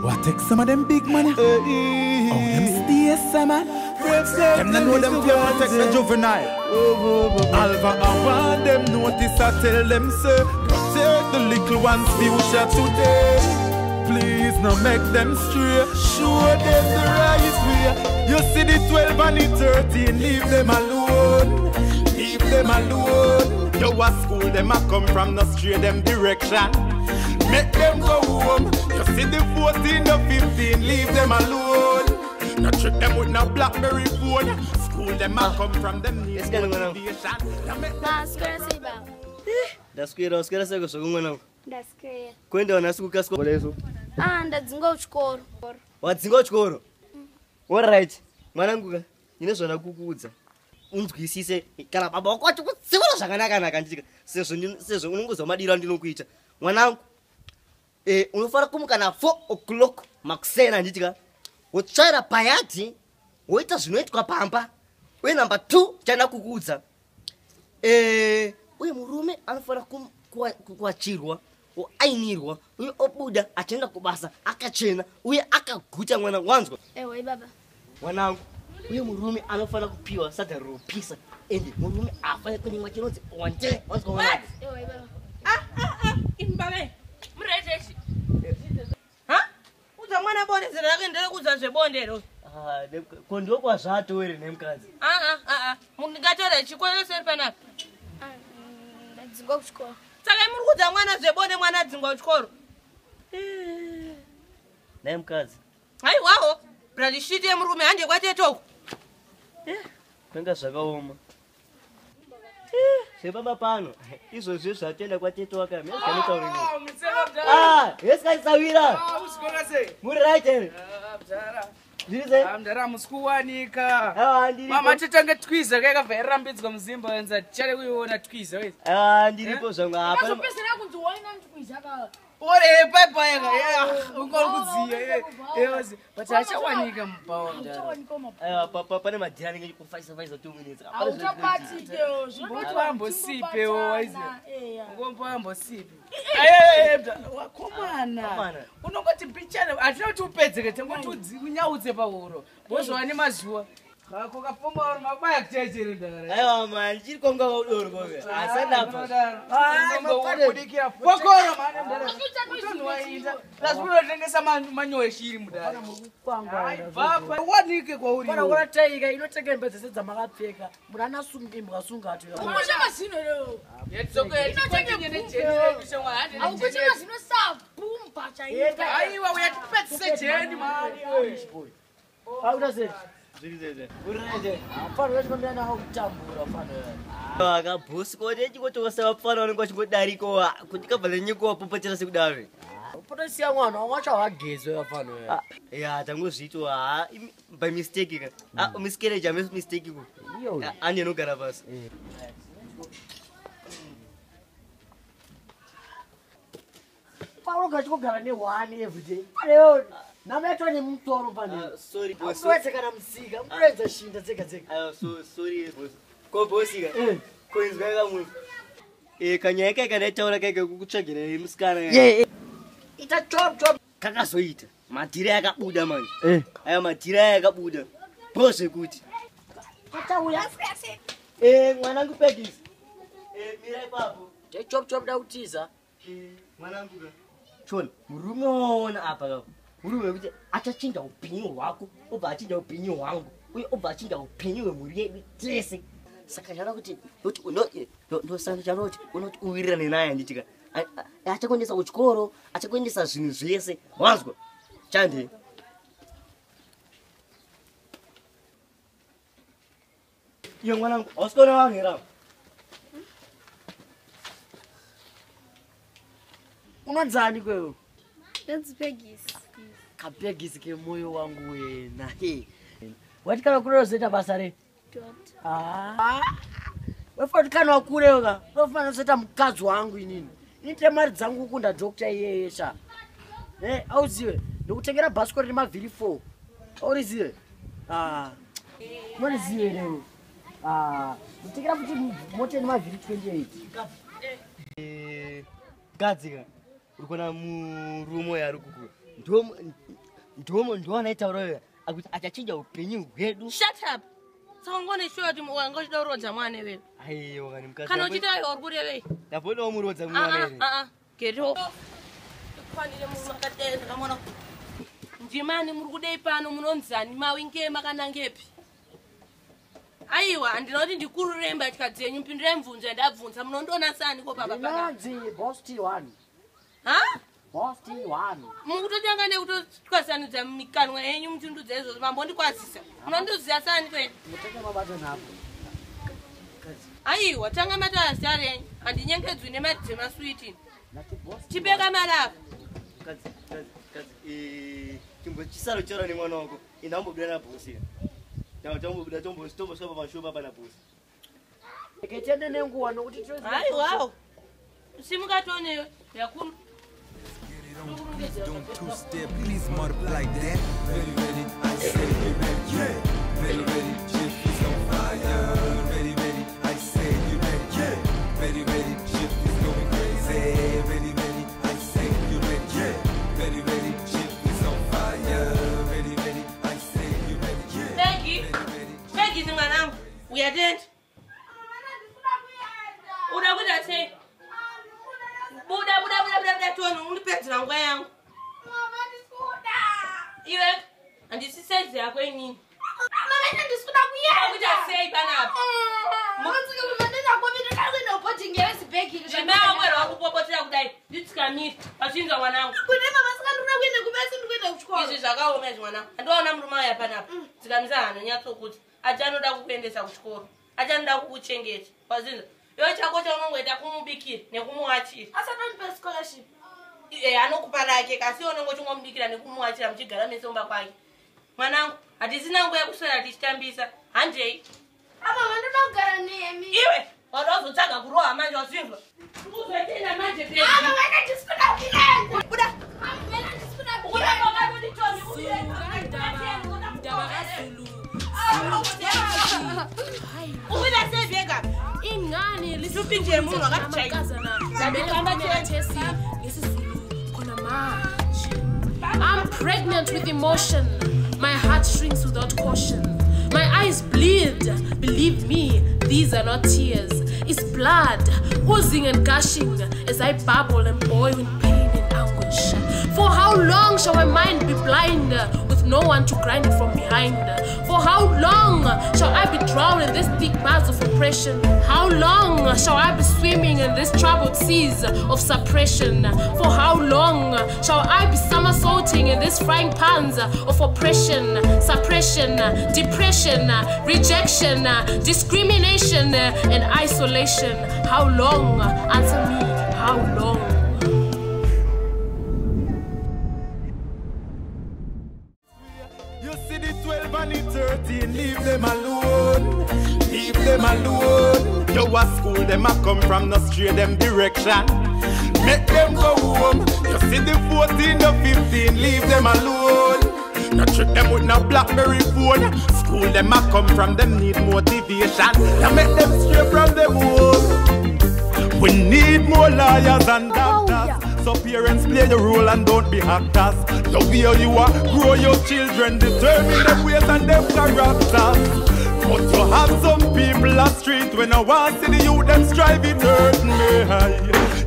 What take some of them big money? Oh, them stay some man. Them not know them can protect the juvenile. Alva, I want them notice. I tell them, sir, protect the little ones' future today. Please, no make them stray. Show them the right way. You see the 12 and the 13, leave them alone. Leave them alone. You a school, them a come from no straight them direction. Make them go home. You see the 14, the 15, leave them alone. No trick them with no BlackBerry phone. School, them a come from them near motivation. That's great. That's great. That's great. Kwenda wanasuka school leso. Ndadzinga uchikoro. Wadzinga uchikoro. All right. Mwanangu inezvona kukudza. Unzwisise kana baba wako kutsiura zvakanaka ndika. Sezvo unongozomadira ndinokuita. Mwanangu unofara kumuka na 4 o'clock makusena nditika. Wotsvaira payati woita zvinoitwa pamba. Uye number 2 chana kukudza. Uye murume anofara kuwachirwa ainirwa uye obuda achienda kubasa akachena uye akaguta mwana wanzwa. Ewe baba. Mwanangu uye murume anofana kupiwa sadza ropisa ende murume afanye kunyimwa chinonzi onje wanzwa mwana. Ewe baba. Imbabe. Murejeshi. Ha? Uza mwana bone zera akaendera kudza zvebondero. Kondo kwa zvato ere nemukadzi. Mungatore chikwele seri panapa. Ndadzinga uchikoro. Saka muri kudza mwana zvebonde mwana dzingwa uchikoro. Nemukadzi. Hai wawo. Brandi shiti yemurume hande kwatetoko. Kwanga zvakaoma. Sebaba pano. Izvozvo zvatenda kwateto waka. Yeskaisawira. Usikona sei? Muri right here. Mzara. Ndize. Mzara musikuwanika. Mama titange twiza kakavairambidzwa muzimba wenza tichare kuiona twiza wezi. Ndiripo zvangu apa. Akazopesera kunzi waina mtwiza ka. Ore papa yaka ungori kudziya yozi but achawanika mupawa papa pane madhirani ngekufaisa 2 minutes auchabatikewo zvinotoambosipewo waizi ngombambosipe wakomana unongoti mbichana atinoti upedzeke tengoti unyaudze pahuro bozova nemazuva kako kapfuma uri mabaya kuchecheri ndara aiwa mani chiri konga udoro kove asadapa nongobudikira pokoro mani ndara utonwainda lazvinotengesa manyowe shiri mudara baba wanike kwauri kana urataika inotenga mbedza sedza makapfeka murana sungi mwasunga atu kushaka zino leo yetsoko inotenga generation wa 100 au kushaka zino sabumba chaita aiwa uyatipetsese jeni mani au ndase zvirizeze urete afana wachimambira nawo kutambura afana akabosi kote chikotosa afana wanenge wachingodariko kuti kabva lenyiko wapopotera sekudaro potosiya mwana wacho wagezwe afana tangozviitwa by mistake miscarriage mistake ko ani anogara pasi paunoga chikogara ne1 every day leo nameto ni mtoro pane sorry boss wetse kana msika mrenza shinda dzega sorry boss ko bossika koinzwa kamwe kanyaya kanaitaura kaike kukutsvagira musikana ita chop kakazoita madhira yakabuda manje aya madhira yakabuda bose kuti atauya mwanangu Pegisi mira ipapo chop da utiza mwanangu chona murume waona apa kapo murume kuti achachinja upenyu hwako obva achinja upenyu hwangu uye obva achinja upenyu hwemhuri yedu tese saka chana kuti ndosana chanoti unoti uwirirane naye nditika achakuendesa kuchikoro achakuendesa zvinhu zvese wanzwa chande iye mwanangu ausikona vanhu here unonzani kwewe That's Pegisi. Kapegisi ke moyo wangu wena wati kana kule uzoita basa re wefoti kana wakurewa unofana kuzoita mukadzi wangu inini ite mari dzangu kukunda doctor iyeyesha auziwe ndokutengera bhasikoro remavhiri 4 aurizive unorizive leo ndotengera futi mota nemavhiri 28 gadzika urikona murumo yari kuku ndo anaitaura akuti achachinja upenyu hwedu. Shut up. Sangone sure kuti wanga uchidarodza mwana wewe. Aiyo ngani mkazi. Kana uchita iwe urikuri wewe. Ndapoda umurodza mwana wewe. Get off. Kwanile munhu akatenza kamona. Ndimani muri kudei pano munonzani mawinge makanangepi? Aiwa ndinoti ndikururemba tikadzenyu mpindire mvunzo ndabvunza munondona sani ko baba baba. Nanzi boss T1. Ha? Boss T1. Mukutotanga nekutotwasanidza mikanwa yenyu mutundudza izvozvo mambo ndikwazisa. Munondoziya sani kwe? Mutenge mabata napo. Aiwa tanga matara renyu handinyengedzwi nemari dzemaswiti. Chibeka mari apo. Chimbo chisaro chora nemwana wako inambobuda na bosi. Tambobuda tombo sopa mashoba pana bosi. Eketende nenguwa nokuti choice. Aiwa. Simukatone yakuru. Don't two-step, please multiply that. Very ready, I say you ready, yeah. Very ready, shift is on fire. Very ready, I say you ready, yeah. Very ready, shift is going crazy. Very ready, I say you ready, yeah. Very ready, shift is on fire. Very ready, I say you ready, yeah. Peggy, mwanangu, uyatenda. Unakuta sei. Buda tono unipedzera ngwa yangu. Mama ndisikuda. Iwe andisiseze yako inini? Mama ndisikuda kuyenda. Unakuta sei panapa. Munzike kumandenda kwabita kakwenda upotingere sibhegi. Jemao kwera wakupopotera kudai. Nditsikami pachinza mwanangu. Kune mama sikanduna kuenda kumesi ndikuenda kuchikora. Izvi zvakaomezva mwanangu. Andiona murume aya panapa. Dzikamisa hano nyatsokuti achanoda kukuendesa kuchikora. Achanoda kukuchengeta. Pazinza. Yo chako chaunongoita kumubikira nekumuwachira. Asatonipa scholarship. Anokupa rake kasi unongochingomubikira nekumuwachira muchigara mesomba kwake. Mwanangu, hatisina nguva yekuswera tichitambisa. Hanjei. Mama ndinogara nemi. Iwe, wadazotsvaga kuroha manje wazvinzwa. Kuzoitenda manje pezi. Mama ndisikuda kuyenda. Buda. Mama ndisikuda Buda kuyenda. wakatotitomi Ubida sevega. Ingani lisupinje munhu akatichaisa. I'm pregnant with emotion. My heart shrinks without caution. My eyes bleed. Believe me, these are not tears. It's blood, oozing and gushing as I babble and boil in pain and anguish. For how long shall my mind be blind with no one to grind it from behind? For how long shall I be drowned in this thick mass of oppression? How long shall I be swimming in this troubled seas of suppression? For how long shall I be somersaulting in these frying pans of oppression, suppression, depression, rejection, discrimination, and isolation? How long? Answer me, how long? You see the 12 and the 13, leave them alone. Leave them alone. You a school, them a come from no straight them direction. Make them go home. You see the 14 or 15, leave them alone. No trick them with no BlackBerry phone. School, them a come from them need motivation. You make them straight from them home. We need more lawyers and doctors. So parents play the role and don't be actors. The way you are, grow your children, determine them ways and them characters. But you have some people on street when I want to see the youth them striving hurt me.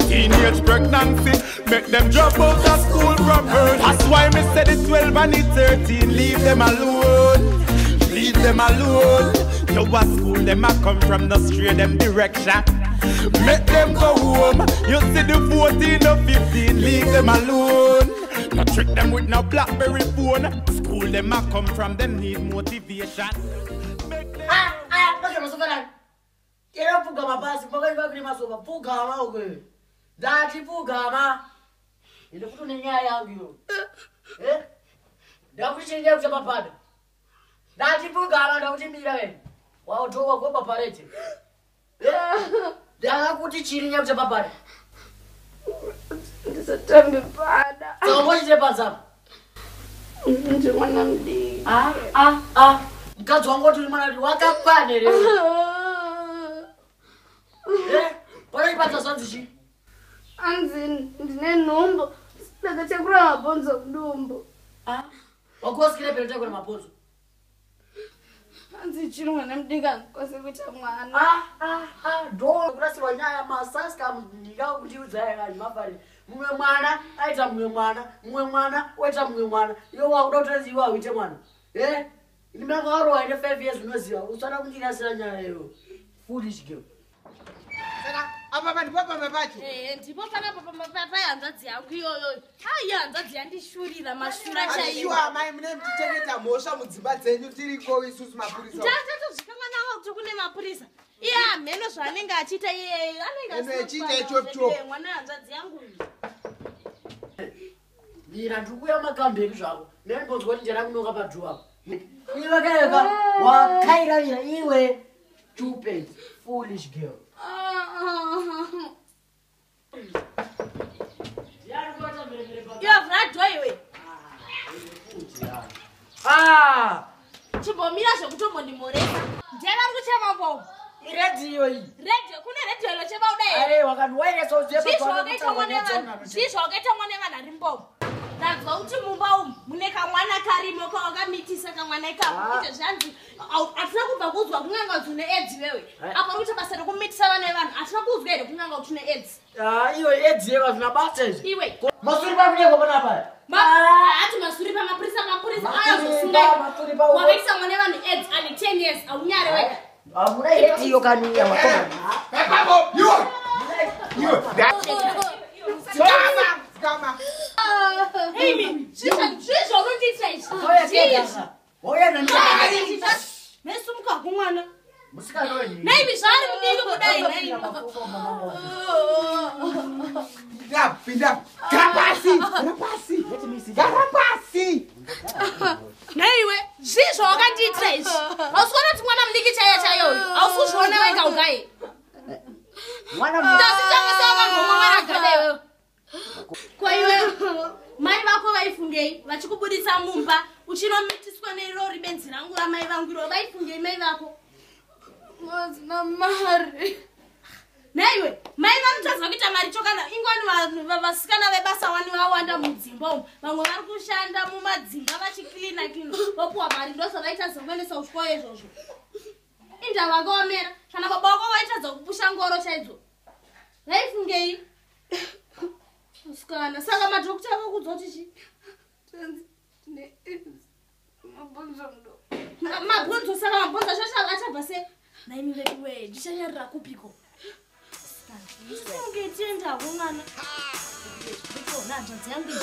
Teenage pregnancy, make them drop out of school from her. That's why me say the 12 and the 13, leave them alone. Leave them alone. You a school, them a come from the straight them direction. Make them go home. You see the 14 or 15, leave them alone. No trick them with no BlackBerry phone. School, them a come from them need motivation. Make them Kera puga mabasi, mpaka iba kuni masoba, puga ama uke. Dati puga ama. Ile kutu ni nyaya yangu yo. Dakuti chenja kuchapa pada. Dati puga ama, dakuti mbira we. Wao towa kwa paparete. Dakuti chirinya kuchapa pada. Ndisatambe pada. Somo chite paza. Ndi mwana mdiki. Mkazi wangu tuli mwana mdiki, wakapane leo. Para ipaza sanzi chi. Anzi ndine nhombo ndakatekura Mabhonzo Mudumbu. Wakosikira pekutekura Mabhonzo? Anzi chinwa nemudika kwase kuita mwana. Ndo kurasirwa nyaya masaska mudika kuti udzaya kani mafari. Mumwe mwana aita mumwe mwana oita mumwe mwana. Iwe wakuda kutoziva uite mwana. Ini ndakarowa ine 5 years unoziva usana kundirasira nyaya iyo. Foolish girl. Saka apa pandipopa mapacho. Ndipo panapa pamapapa hanzvadzi yangu iyoyo. Ai hanzvadzi yandishurira mashura chaiwo. Aiwa mai mune mutichengeta mhosva mudzimba dzenyu tiriko isusu mapurisa. Tatozvika mwana wangu kuti kune mapurisa. Iye amheno zvaanenge achiita iye anenge achiita chop. Mwana hanzvadzi yangu. Ndira ndikuya makambeki zvako. Ndinonzwa kuti ndira kunoka padhuwa apo. Iwe kayeka wakairira iwe stupid foolish girl. Chimbomira zvekutombondimoresa. Ndiyava kuchema mbomo. Iredio iyi. Radio kune radio inochema kudai. Are wakanwairesa uzepa zvizvakaita mwana vanhu ari mbomo. Ndabva kuti mumba umu mune kamwana karimo kawakamitisa kamwana ikako. Izvo zvanzi hatina kubva kuzwa kun'anga kuti une AIDS wewe. Apa kuti basa rekumitisa vana vevanhu hatina kuzwa here kun'anga kuti une AIDS. Iwe AIDS yewa zvinabasa izvi. Iwe. Masuri pamuneko panapa. Hati masuri pamapurisa ayazosunga. Wakaisa mwana vanhu AIDS ane 10 years aunyare wega. Hamuna AIDS iyo kani ya wakona. Kama. Amy, she's already says. Oya nani. Mesumuka kumwana. Musika noni. Maybe sorry mudiko kudai. Pinda. Kapasi. Naiwe, zizvo wakandiitraisi. Hausikuona kuti mwana mudiki chaiyo. Hausuzviona wega ugai. Mwana ndasitangosavangomwa mwana gadaiwewe. Kwa iwe mai vako vaifungei vachikubudisa mumba uchinomitiswa nerori benzi rangu ramai vangu iro vaifungei mai vako? Mazina mari. Naiwe mai vanotadza kuita mari chokana ingwani vasikana vebasa wani vawanda mudzimba umu. Vamwe vari kushanda mumadzimba vachikilina vopuwa mari ndosavaita zokwenesa utyoyo izvozvo. Indava vakaomera kana baba vako vaitadza kupusha ngoro chaidzo. Vaifungei? Uskana, saka madhokta akakudzwa kuti chi? Mabhonzo Mudumbu. Mabhonzo saka mabhonzo achabva sei? Naimi vedu we, ndichanyarira kupiko. Ndisinge tienda kumwana. Ndikona hanzvadzi yangu iyi.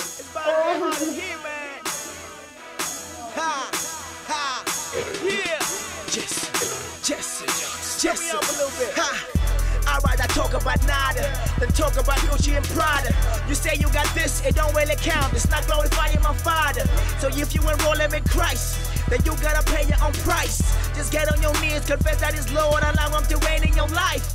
I'd rather talk about nada than talk about Gucci and Prada. You say you got this, it don't really count. It's not glorifying my father. So if you enroll in Christ, then you gotta pay your own price. Just get on your knees, confess that His Lord, allow Him to reign in your life.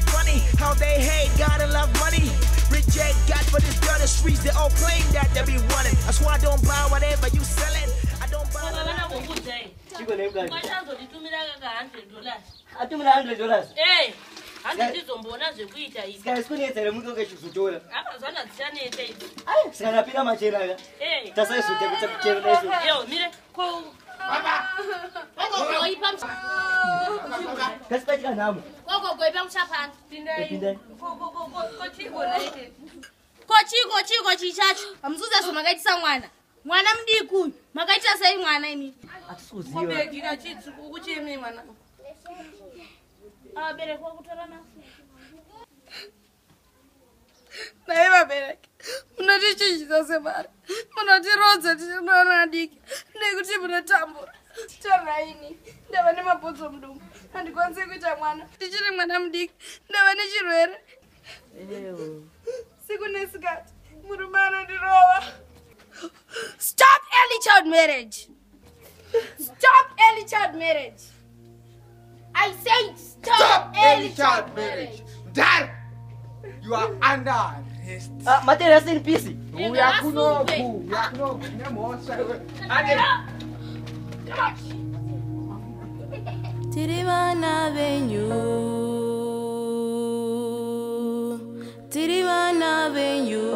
Funny how they hate God and love money. Reject God for this dirty streets. They all claim that they be running. That's why I don't buy whatever you selling. I don't buy. $100. Hey, handizombona zvekuita izvi. Sika sikunetsa remutoke chizotora. Akazwana dzichaneta idzi. Ai, sika napinda machena aka. Hey. Tasaizote kuti kuchera naizvo. Yo, mire. Ko baba. Ko ipa. Kasipachika nhamu. Ko ipa muchapana. Pindai. Ko chigwenje. Ko chichacho. Amuzuza zvamakaitisa mwana. Mwana mudiku. Makaita sei mwana imi? Atikuziva. Kobegira chitsu kuchemi mwana. Abereki wakutora naso. Nai vabereki, munotichichisa semari, munotirodza tichinoona adiki, nekuti munotambura. Taraini, ndava neMabhonzo Mudumbu, handikwanisi kuita mwana, ndichiri mwana mudiki, ndava nechirwere. Siku nesikati, murume anondirova. Stop early child marriage. Stop early child marriage. I said stop early child marriage. Dad, you are under arrest. Matera in peace. We are kunoku. Nemhosva. Tiri vana venyu, tiri vana venyu,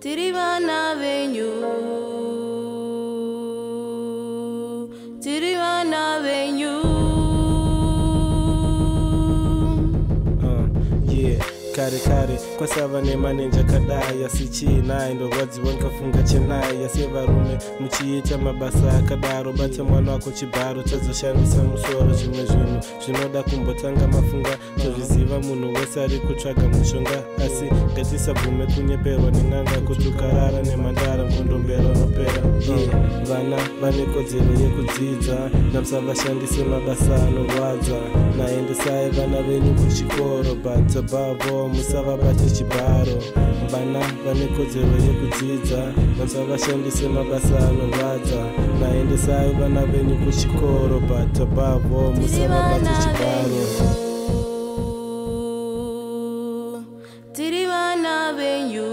tiri vana venyu, tiri vana venyu. Kare kwa sava nemanenja kadai asichinaye ndorwadziwa nkafunga chenai yasevarume muchiita mabasa akadaro bata mwana wako chibharo tazoshandisa musoro zvimwe zvinhu zvinoda kumbotanga mafunga tozviziva munhu wese ari kutsvaga mushonga asi ngatisabvume kunyeperwa nen'anga kuti ukarara nemhandara ngondombera unopera vana vane kodzero yekudzidza namusavashandise mabasa anorwadza naendesai vana venyu kuchikoro but above all musavabate chibharo vana vane kodzero yekudzidza namusavashandise mabasa anorwadza naendesai vana venyu kuchikoro but above all musavabate chibharo. Tiri vana venyu,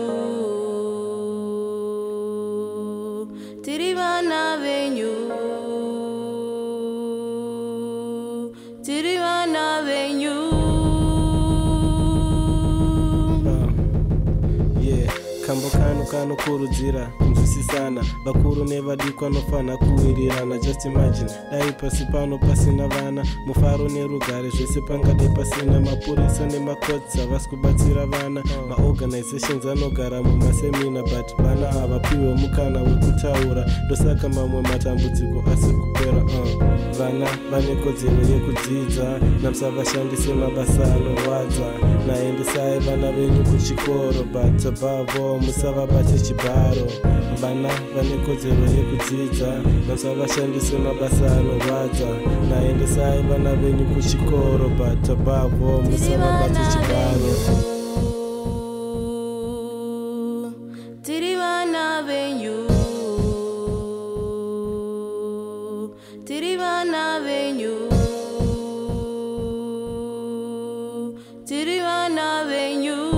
tiri vana venyu, tiri vana venyu. Kambo kanu kanokurudzira kunzwisisana vakuru nevadiki vanofana kuwirirana. Just imagine dai pasi pano pasina vana mufaro nerugare zvese pangadai pasina mapurisa nemakotsi havasi kubatsira vana maorganizations anogara mumasemina but vana havapiwe mukana wekutaura ndosaka mamwe matambudziko asi kupera. Vana vane kodzero yekudzidza namusavashandise mabasa anorwadza naendesai vana venyu kuchikoro but above all musavabate chibharo. Vana vane kodzero yekudzidza namusavashandise mabasa anorwadza naendesai vana venyu kuchikoro but above all musavabate chibharo. Tiri vana venyu, tiri vana venyu, tiri vana venyu.